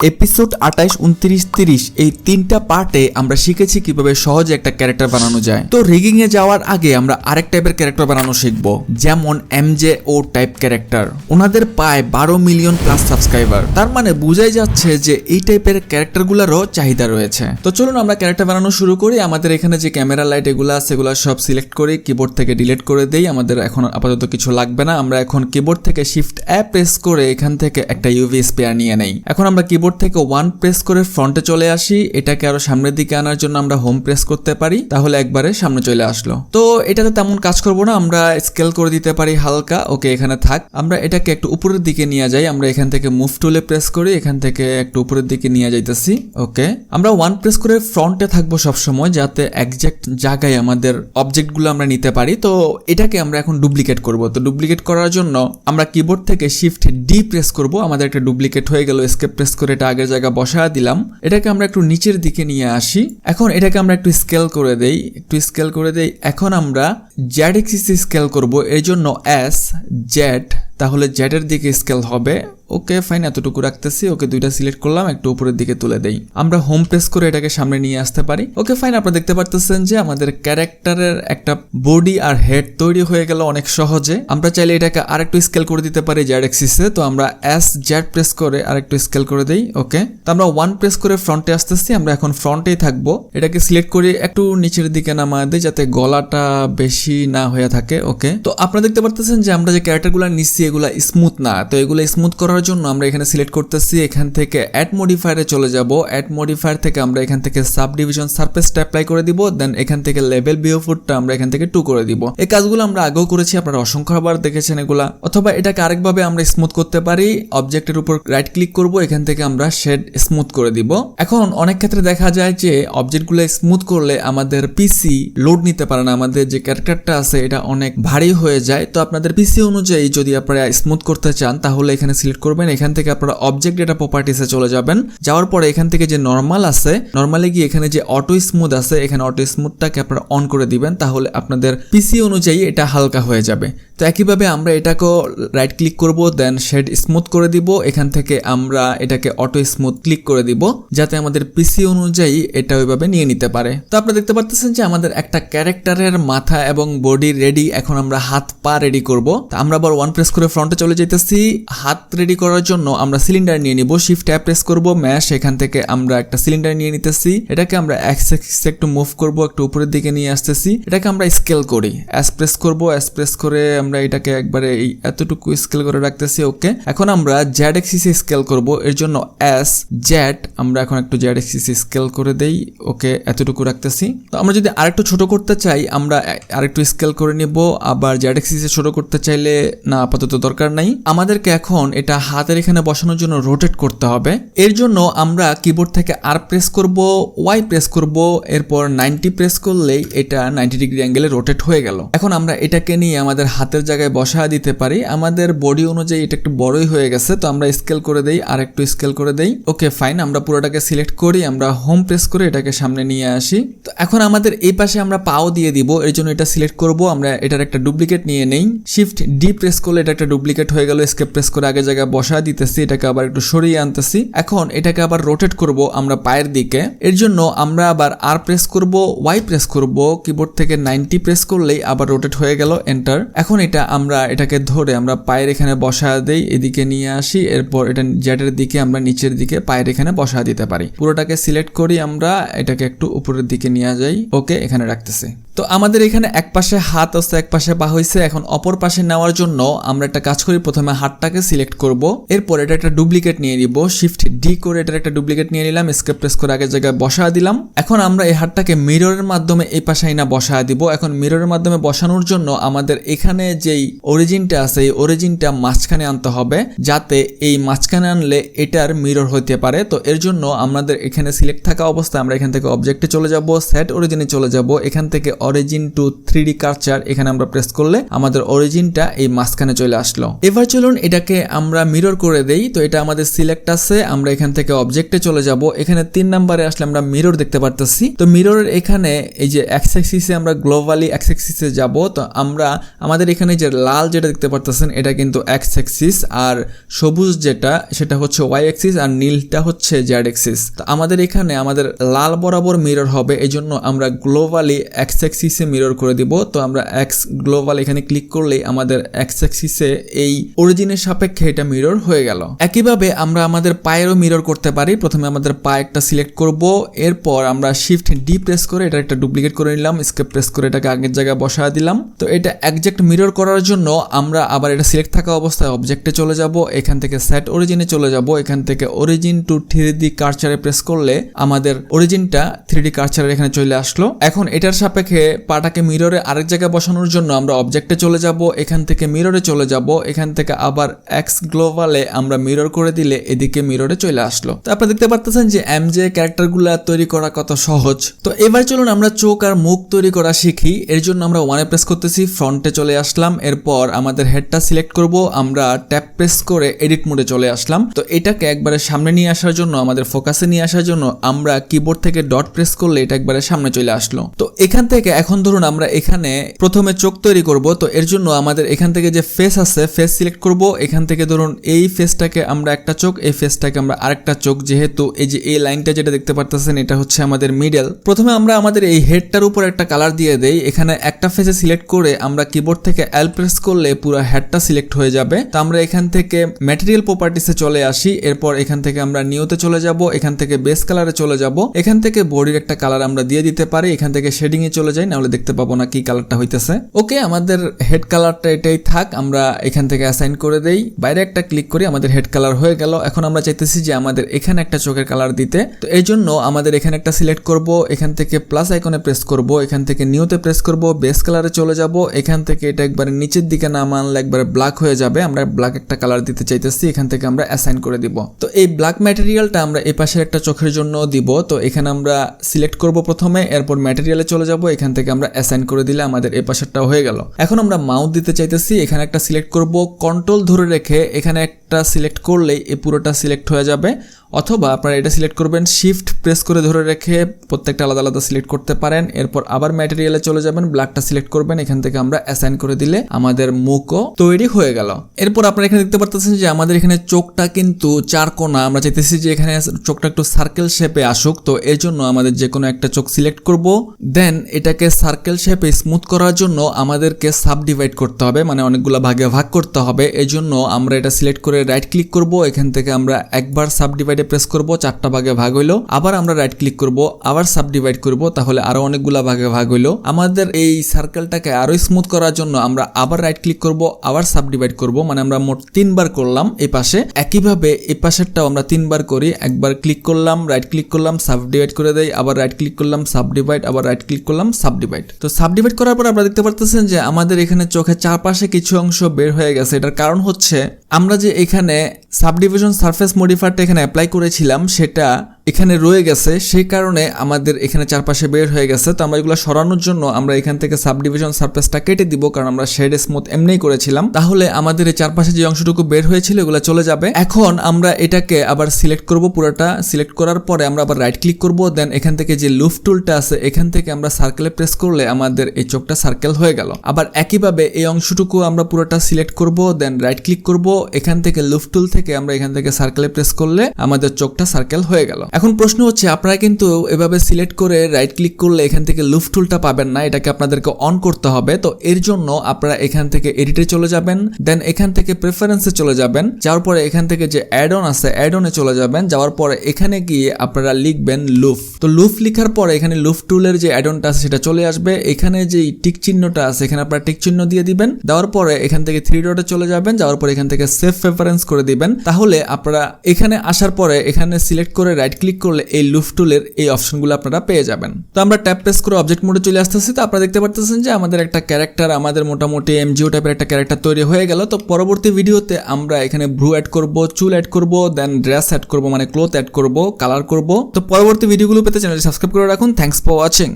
Episode 28, 29, 30 এই তিনটা পার্টে আমরা শিখেছি কিভাবে সহজে একটা ক্যারেক্টার বানানো যায়। তো রিগিং এ যাওয়ার আগে আমরা আরেক টাইপের ক্যারেক্টার বানানো শিখবো, যেমন MJO টাইপ ক্যারেক্টার। ওনাদের পায় 12 মিলিয়ন প্লাস সাবস্ক্রাইবার, তার মানে বোঝাই যাচ্ছে যে এই টাইপের ক্যারেক্টারগুলোরও চাহিদা রয়েছে। তো চলুন আমরা ক্যারেক্টার বানানো শুরু করি। আমাদের এখানে যে ক্যামেরা লাইট এগুলো আছে সেগুলো সব সিলেক্ট করি, কিবোর্ড থেকে ডিলিট করে দেই। আমাদের এখন আপাতত কিছু লাগবে না। আমরা এখন কিবোর্ড থেকে শিফট এ প্রেস করে এখান থেকে একটা ইউভি স্পেয়ার নিয়ে নেই। এখন আমরা কিবোর্ড থেকে 1 প্রেস করে ফ্রন্টে চলে আসি। এটাকে আরো সামনের দিকে আনার জন্য আমরা হোম প্রেস করতে পারি, তাহলে একবারে সামনে চলে আসলো। তো এটাতে তেমন কাজ করব না, আমরা স্কেল করে দিতে পারি হালকা। ওকে, এখানে থাক। আমরা এটাকে একটু উপরের দিকে নিয়ে যাই। আমরা এখান থেকে মুভ টুলে প্রেস করি, এখান থেকে একটু উপরের দিকে নিয়ে যাইতেছি। ওকে, আমরা 1 প্রেস করে ফ্রন্টে থাকবো সবসময়, যাতে একজ্যাক্ট জায়গায় আমাদের অবজেক্টগুলো আমরা নিতে পারি। তো এটাকে আমরা এখন ডুপ্লিকেট করব। তো ডুপ্লিকেট করার জন্য আমরা কিবোর্ড থেকে শিফট ডি প্রেস করব। আমাদের একটা ডুপ্লিকেট হয়ে গেল। এসকেপ প্রেস করে এটা আগের জায়গা বসা দিলাম। এটাকে আমরা একটু নিচের দিকে নিয়ে আসি। এখন এটাকে আমরা একটু স্কেল করে দেই। এখন আমরা জেড এক্সিসে স্কেল করব, এর জন্য এস জেড, তাহলে জেডের দিকে স্কেল হবে। ওকে ফাইন, এতটুকু রাখতেছি। ওকে, দুইটা সিলেক্ট করলাম, একটু উপরের দিকে তুলে দেই। আমরা হোম প্রেস করে এটাকে সামনে নিয়ে আসতে পারি। ওকে ফাইন, আপনারা দেখতে পারতেছেন যে আমাদের ক্যারেক্টারের একটা বডি আর হেড তৈরি হয়ে গেল অনেক সহজে। আমরা চাইলে এটাকে আরেকটু স্কেল করে দিতে পারি জেড এক্সিসে। তো আমরা এস জেড প্রেস করে আরেকটু স্কেল করে দেই। ওকে, তো আমরা 1 প্রেস করে ফ্রন্টে আসতেছি। আমরা এখন ফ্রন্টেই থাকবো। এটাকে সিলেক্ট করে একটু নিচের দিকে নামা দেই, যাতে গলাটা বেশি না হয়ে থাকে। ওকে, তো আপনারা দেখতে পারতেছেন যে আমরা যে ক্যারেক্টারগুলো নিচ্ছি এগুলা স্মুথ না। তো এগুলো স্মুথ করার জন্য আমরা এখানে সিলেক্ট করতেছি, এখান থেকে অ্যাড মডিফায়ারে চলে যাব। অ্যাড মডিফায়ার থেকে আমরা এখান থেকে সাব ডিভিশন সারফেসটা অ্যাপ্লাই করে দিব। দেন এখান থেকে লেভেল বিওফুটটা আমরা এখান থেকে 2 করে দিব। এই কাজগুলো আমরা আগেও করেছি, আপনারা অসংখ্যবার দেখেছেন এগুলা। অথবা এটাকে আরেকভাবে আমরা স্মুথ করতে পারি। অবজেক্টের উপর রাইট ক্লিক করব, এখান থেকে আমরা শেড স্মুথ করে দিব। এখন অনেক ক্ষেত্রে দেখা যায় যে অবজেক্টগুলো স্মুথ করলে আমাদের পিসি লোড নিতে পারে না, আমাদের যে ক্যারেক্টারটা আছে এটা অনেক ভারী হয়ে যায়। তো আপনাদের পিসি অনুযায়ী যদি আপনারা স্মুথ করতে চান তাহলে এখানে সিলেক্ট করবেন। এখান থেকে আপনারা অবজেক্ট ডেটা প্রপার্টিসে চলে যাবেন। যাওয়ার পরে এখান থেকে যে নরমাল আছে, নরমালে গিয়ে এখানে যে অটো স্মুথ আছে, এখানে অটো স্মুথটাকে আপনারা অন করে দিবেন, তাহলে আপনাদের পিসি অনুযায়ী এটা হালকা হয়ে যাবে। তো একইভাবে আমরা এটাকেও রাইট ক্লিক করব, দেন শেড স্মুথ করে দিব। এখান থেকে আমরা এটাকে অটো স্মুথ ক্লিক করে দিব, যাতে আমাদের পিসি অনুযায়ী এটা ওইভাবে নিয়ে নিতে পারে। তো আপনারা দেখতে পাচ্ছেন যে আমাদের একটা ক্যারেক্টারের মাথা এবং বডি রেডি। এখন আমরা হাত পা রেডি করব। আমরা আবার 1 প্রেস করে ফ্রন্টে চলে যেতেছি। হাত রেডি করার জন্য আমরা সিলিন্ডার নিয়ে নিব। শিফট ট্যাব প্রেস করব, ম্যাশ, এখান থেকে আমরা একটা সিলিন্ডার নিয়ে নিতেছি। এটাকে আমরা একটু মুভ করব, একটু উপরের দিকে নিয়ে আসতেছি। এটাকে আমরা স্কেল করি, এস প্রেস করব। এস প্রেস করে আমরা এটাকে একবারে এই এতটুকু স্কেল করে রাখতেছি। ওকে, এখন আমরা জেড এক্সিসে স্কেল করব, এর জন্য এস জেড, আমরা এখন একটু জেড এক্সিসে স্কেল করে দেই। ওকে, এতটুকু রাখতেছি। তো আমরা যদি আরেকটু ছোট করতে চাই আমরা আরেকটু স্কেল করে নিব। আবার জেড এক্সিসে ছোট করতে চাইলে না, আপাতত দরকার নাই। আমাদেরকে এখন এটা হাতের এখানে বসানোর জন্য রোটেট করতে হবে। এর জন্য আমরা কিবোর্ড থেকে আর প্রেস করব, ওয়াই প্রেস করব, এরপর 90 প্রেস করলেই এটা 90 ডিগ্রি অ্যাঙ্গেলে রোটেট হয়ে গেল। এখন আমরা এটাকে নিয়ে আমাদের হাতের জায়গায় বসা দিতে পারি। আমাদের বডি অনুযায়ী এটা একটু বড়ই হয়ে গেছে, তো আমরা স্কেল করে দেই, আর একটু স্কেল করে দেই। ওকে ফাইন, আমরা পুরোটাকে সিলেক্ট করি, আমরা হোম প্রেস করে এটাকে সামনে নিয়ে আসি। তো এখন আমাদের এই পাশে আমরা পাও দিয়ে দিব, এর জন্য এটা সিলেক্ট করব। আমরা এটার একটা ডুপ্লিকেট নিয়ে নেই। শিফট ডি প্রেস করলে এটা একটা ডুপ্লিকেট হয়ে গেল। এসকেপ প্রেস করে আগের জায়গায় বসা দিতেছি, এটাকে আবার একটু সরিয়ে আনতেছি। এখন এটাকে আবার রোটেট করব আমরা পায়ের দিকে। এর জন্য আমরা আবার আর প্রেস করব, ওয়াই প্রেস করব, কিবোর্ড থেকে 90 প্রেস করলেই আবার রোটেট হয়ে গেল, এন্টার। এখন আমরা এটাকে ধরে আমরা পায়ের এখানে বসা দেই, এদিকে নিয়ে আসি। এরপর এটা জেডের দিকে আমরা নিচের দিকে পায়ের এখানে বসা দিতে পারি। পুরোটাকে সিলেক্ট করি, আমরা এটাকে একটু উপরের দিকে নিয়ে যাই। ওকে, এখানে রাখতেছি। তো আমাদের এখানে এক পাশে হাত আছে, এক পাশে পা হয়েছে। এখন অপর পাশে নেওয়ার জন্য আমরা একটা কাজ করি, প্রথমে হাতটাকে সিলেক্ট করব, এরপর এটা একটা ডুপ্লিকেট নিয়ে নিব। শিফট ডি করে এটার একটা ডুপ্লিকেট নিয়ে নিলাম, এসকেপ প্রেস করে আগের জায়গায় বসা দিলাম। এখন আমরা এই হাতটাকে মিররের মাধ্যমে এই পাশে না বসা দিব। এখন মিররের মাধ্যমে বসানোর জন্য আমাদের এখানে যেই অরিজিনটা আছে এই অরিজিনটা মাঝখানে আনতে হবে, যাতে এই মাঝখানে আনলে এটার মিরর হইতে পারে। তো এর জন্য আমাদের এখানে সিলেক্ট থাকা অবস্থায় আমরা এখান থেকে অবজেক্টে চলে যাব, সেট অরিজিনে চলে যাব। এখান থেকে অরিজিন টু 3D কার্চার এখানে আমরা প্রেস করলে আমাদের অরিজিনটা এই মাঝখানে চলে আসলো। এবার চলুন এটাকে আমরা মিরর করে দেই। তো এটা আমাদের সিলেক্ট আছে, আমরা এখান থেকে অবজেক্টে চলে যাব। এখানে 3 নম্বরে আসলে আমরা মিরর দেখতে পারতেছি। তো মিররের এখানে এই যে এক্স অ্যাক্সিসে আমরা গ্লোবালি এক্স অ্যাক্সিসে যাব। তো আমরা আমাদের এখানে যে লাল যেটা দেখতে পারতেছেন এটা কিন্তু এক্স অ্যাক্সিস, আর সবুজ যেটা সেটা হচ্ছে ওয়াই অ্যাক্সিস, আর নীলটা হচ্ছে জেড অ্যাক্সিস। তো আমাদের এখানে আমাদের লাল বরাবর মিরর হবে, এই জন্য আমরা গ্লোবালি এক্স অ্যাক্সিসে মিরর করে দিব। তো আমরা এক্স গ্লোবাল এখানে ক্লিক করলেই আমাদের এক্স অ্যাক্সিসে এই অরিজিনের সাপেক্ষে এটা মিরর হয়ে গেল। একইভাবে আমরা আমাদের পায়েরও মিরর করতে পারি। প্রথমে আমাদের পা একটা সিলেক্ট করব, এরপর আমরা শিফট ডি প্রেস করে এটা একটা ডুপ্লিকেট করে নিলাম, স্কেপ প্রেস করে এটাকে আগের জায়গায় বসায় দিলাম। তো এটা একজ্যাক্ট মিরর করার জন্য আমরা আবার এটা সিলেক্ট থাকা অবস্থায় অবজেক্টে চলে যাব, এখান থেকে সেট অরিজিনে চলে যাব, এখান থেকে অরিজিন টু 3D কার্চারে প্রেস করলে আমাদের অরিজিনটা 3D কার্চারের এখানে চলে আসলো। এখন এটার সাপেক্ষে পাটাকে মিররে আরেক জায়গায় বসানোর জন্য আমরা অবজেক্টে চলে যাব, এখান থেকে মিররে চলে যাব, এখান থেকে আবার এক্স গ্লোবালে আমরা মিরর করে দিলে এদিকে মিররে চলে আসলো। তো আপনারা দেখতে পারতেছেন যে এমজে ক্যারেক্টারগুলো তৈরি করা কত সহজ। তো এবার চলুন আমরা চোখ আর মুখ তৈরি করা শিখি। এর জন্য আমরা ওয়ানে প্রেস করতেছি, ফ্রন্টে চলে আসলাম, এরপর আমাদের হেডটা সিলেক্ট করব, আমরা ট্যাপ প্রেস করে এডিট মোডে চলে আসলাম। তো এটাকে একবারে সামনে নিয়ে আসার জন্য, আমাদের ফোকাসে নিয়ে আসার জন্য আমরা কিবোর্ড থেকে ডট প্রেস করলে এটা একবারে সামনে চলে আসলো। তো এখান থেকে এখন ধরুন আমরা এখানে প্রথমে চোখ তৈরি করব। তো এর জন্য আমাদের এখান থেকে যে ফেস আছে ফেস সিলেক্ট করব, এখান থেকে ধরুন এই ফেসটাকে আমরা একটা চোখ, এই ফেসটাকে আমরা আরেকটা চোখ, যেহেতু এই যে এই লাইনটা যেটা দেখতে পারতেছেন এটা হচ্ছে আমাদের মিডল। প্রথমে আমরা আমাদের এই হেডটার উপর একটা কালার দিয়ে দেই। এখানে একটা ফেসে সিলেক্ট করে আমরা কিবোর্ড থেকে এল প্রেস করলে পুরো হেডটা সিলেক্ট হয়ে যাবে। তো আমরা এখান থেকে ম্যাটেরিয়াল প্রপার্টিসে চলে আসি, এরপর এখান থেকে আমরা নিউতে চলে যাব, এখান থেকে বেস কালারে চলে যাব, এখান থেকে বডির একটা কালার আমরা দিয়ে দিতে পারি, এখান থেকে শেডিং এ চলে যাই, নাহলে দেখতে পাবো না কি কালারটা হইতেছে। ওকে, আমাদের হেড কালারটা এটাই থাক, আমরা এখান থেকে অ্যাসাইন করে দেই, বাইরে একটা ক্লিক করি, আমাদের হেড কালার হয়ে গেল। এখন আমরা চাইতেছি যে আমাদের এখানে একটা চোখের কালার দিতে। তো এই জন্য আমাদের এখানে একটা সিলেক্ট করব, এখান থেকে প্লাস আইকনে প্রেস করব, এখান থেকে নিউতে প্রেস করব, বেস কালারে চলে যাব, এখান থেকে এটা একবারে নিচের দিকে না মানলে একবারে ব্ল্যাক হয়ে যাবে। আমরা ব্ল্যাক একটা কালার দিতে চাইতেছি, এখান থেকে আমরা অ্যাসাইন করে দিব। তো এই ব্ল্যাক ম্যাটেরিয়ালটা আমরা এই পাশের একটা চোখের জন্য দিব। তো এখানে আমরা সিলেক্ট করব প্রথমে, এরপর ম্যাটেরিয়ালে চলে যাব, এখান থেকে আমরা অ্যাসাইন করে দিলে আমাদের এই পাশেরটাও হয়ে গেল। এখন আমরা মাউস দিতে চাইতেছি, এখানে একটা সিলেক্ট করব, কন্ট্রোল ধরে রেখে এখানে একটা সিলেক্ট করলেই এই পুরোটা সিলেক্ট হয়ে যাবে। অথবা আপনারা এটা সিলেক্ট করবেন, শিফট প্রেস করে ধরে রেখে প্রত্যেকটা আলাদা আলাদা সিলেক্ট করতে পারেন। এরপর আবার ম্যাটেরিয়ালে চলে যাবেন, ব্ল্যাকটা সিলেক্ট করবেন, এখান থেকে আমরা অ্যাসাইন করে দিলে আমাদের মুখও তৈরি হয়ে গেল। এরপর আপনারা এখানে দেখতে পারতেছেন যে আমাদের এখানে চোখটা কিন্তু 4 কোণা, আমরা চাইতেছি যে এখানে চোখটা একটু সার্কেল শেপে আসুক। তো এর জন্য আমাদের যে কোনো একটা চোখ সিলেক্ট করব, দেন এটাকে সার্কেল শেপে স্মুথ করার জন্য আমাদেরকে সাব ডিভাইড করতে হবে, মানে অনেকগুলো ভাগে ভাগ করতে হবে। এই জন্য আমরা এটা সিলেক্ট করে রাইট ক্লিক করব, এখান থেকে আমরা একবার সাব ডিভাইড প্রেস করব, 4টা ভাগে ভাগ হইলো, আবার আমরা রাইট ক্লিক করব, আবার সাব ডিভাইড করব, তাহলে আরো অনেকগুলা ভাগে ভাগ হইলো। আমাদের এই সার্কেলটাকে আরো স্মুথ করার জন্য আমরা আবার রাইট ক্লিক করব, আবার সাব ডিভাইড করব, মানে আমরা মোট 3 বার করলাম এই পাশে। একইভাবে এই পাশেরটাও আমরা 3 বার করি, একবার ক্লিক করলাম, রাইট ক্লিক করলাম, সাব ডিভাইড করে দেই, আবার রাইট ক্লিক করলাম, সাব ডিভাইড, আবার রাইট ক্লিক করলাম, সাব ডিভাইড। তো সাব ডিভাইড করার পর আপনারা দেখতে পারতেছেন যে আমাদের এখানে চোখের চারপাশে কিছু অংশ বের হয়ে গেছে। এটার কারণ হচ্ছে আমরা যে এখানে সাবডিভিশন সারফেস মডিফায়ারটা এখানে অ্যাপ্লাই করেছিলাম সেটা এখানে রয়ে গেছে, সেই কারণে আমাদের এখানে চারপাশে বের হয়ে গেছে। তো আমরা এগুলো সরানোর জন্য আমরা এখান থেকে সাবডিভিশন সারফেসটা কেটে দিব, কারণ আমরা শেড স্মুথ এমনিই করেছিলাম। তাহলে আমাদের এই চারপাশে যে অংশটুকু বের হয়েছিল এগুলো চলে যাবে। এখন আমরা এটাকে আবার সিলেক্ট করব, পুরোটা সিলেক্ট করার পরে আমরা আবার রাইট ক্লিক করব, দেন এখান থেকে যে লুফ টুলটা আছে এখান থেকে আমরা সার্কেলে প্রেস করলে আমাদের এই চোখটা সার্কেল হয়ে গেল। আবার একইভাবে এই অংশটুকু আমরা পুরোটা সিলেক্ট করব, দেন রাইট ক্লিক করব, এখান থেকে লুফ টুল থেকে আমরা এখান থেকে সার্কেলে প্রেস করলে আমাদের চোখটা সার্কেল হয়ে গেল। এখন প্রশ্ন হচ্ছে আপনারা কিন্তু এভাবে সিলেক্ট করে রাইট ক্লিক করলে এখান থেকে লুফ টুলটা পাবেন না, এটাকে আপনাদেরকে অন করতে হবে। তো এর জন্য আপনারা এখান থেকে এডিটে চলে যাবেন, দেন এখান থেকে প্রেফারেন্সে চলে যাবেন, যাওয়ার পরে এখান থেকে যে অ্যাড অন আছে অ্যাড অনে চলে যাবেন, যাওয়ার পরে এখানে গিয়ে আপনারা লিখবেন লুফ। তো লুফ লিখার পরে এখানে লুফ টুলের যে অ্যাড অনটা আছে সেটা চলে আসবে। এখানে যে টিক চিহ্নটা আছে এখানে আপনারা টিক চিহ্ন দিয়ে দিবেন, দেওয়ার পরে এখান থেকে 3 ডটে চলে যাবেন, যাওয়ার পরে এখান থেকে সেভ প্রেফারেন্স করে দিবেন। তাহলে আপনারা এখানে আসার পরে এখানে সিলেক্ট করে রাইট ক্লিক করলে এই লুফ টুলের এই অপশনগুলো আপনারা পেয়ে যাবেন। তো আমরা ট্যাপ প্রেস করে অবজেক্ট মোডে চলে আসতেছি। তো আপনারা দেখতে পারতেছেন যে আমাদের একটা ক্যারেক্টার, আমাদের মোটামুটি এমজিও টাইপের একটা ক্যারেক্টার তৈরি হয়ে গেল। তো পরবর্তী ভিডিওতে আমরা এখানে ভ্রু অ্যাড করব, চুল অ্যাড করব, দেন ড্রেস অ্যাড করব, মানে ক্লোথ অ্যাড করব, কালার করব। তো পরবর্তী ভিডিওগুলো পেতে চ্যানেলটি সাবস্ক্রাইব করে রাখুন। Thanks for watching.